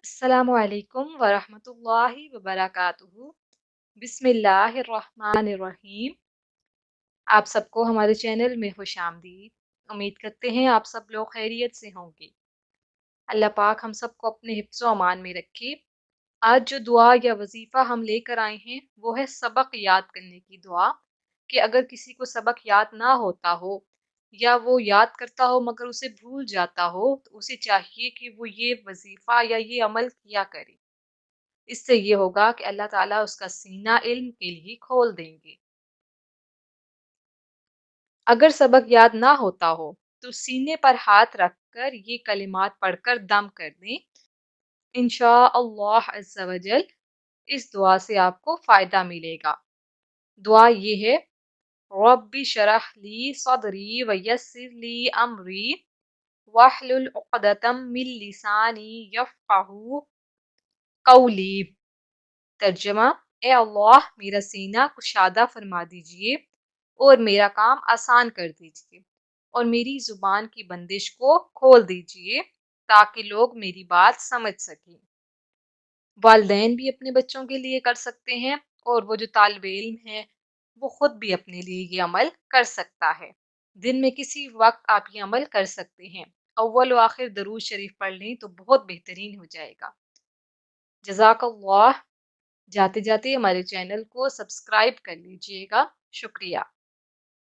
अस्सलामु अलैकुम वरहमतुल्लाहि वबरकातुहू। बिस्मिल्लाहिर्रहमानिर्रहीम। आप सबको हमारे चैनल में खुशामदीद। उम्मीद करते हैं आप सब लोग खैरियत से होंगे। अल्लाह पाक हम सबको अपने हिफ्ज़ व अमान में रखे। आज जो दुआ या वजीफ़ा हम लेकर आए हैं वो है सबक याद करने की दुआ। कि अगर किसी को सबक याद ना होता हो या वो याद करता हो मगर उसे भूल जाता हो तो उसे चाहिए कि वो ये वजीफ़ा या ये अमल किया करे। इससे ये होगा कि अल्लाह ताला उसका सीना इल्म के लिए खोल देंगे। अगर सबक याद ना होता हो तो सीने पर हाथ रखकर ये कलिमात पढ़कर दम कर दें। इंशा अल्लाह अज़्ज़ा वजल इस दुआ से आपको फ़ायदा मिलेगा। दुआ ये है, रब्बि शरह ली सदरी वयस्सिर ली अमरी वाहलुल उक़दतम मिन लिसानी यफ़क़हू क़ौली। तर्जमा, ए अल्लाह मेरा सीना कुशादा फरमा दीजिए और मेरा काम आसान कर दीजिए और मेरी जुबान की बंदिश को खोल दीजिए ताकि लोग मेरी बात समझ सकें। वालिदैन भी अपने बच्चों के लिए कर सकते हैं और वो जो तालिबे इल्म है वो खुद भी अपने लिए ये अमल कर सकता है। दिन में किसी वक्त आप ये अमल कर सकते हैं। अव्वल व आखिर दरूद शरीफ पढ़ लें तो बहुत बेहतरीन हो जाएगा। जज़ाकल्लाह। जाते जाते हमारे चैनल को सब्सक्राइब कर लीजिएगा। शुक्रिया।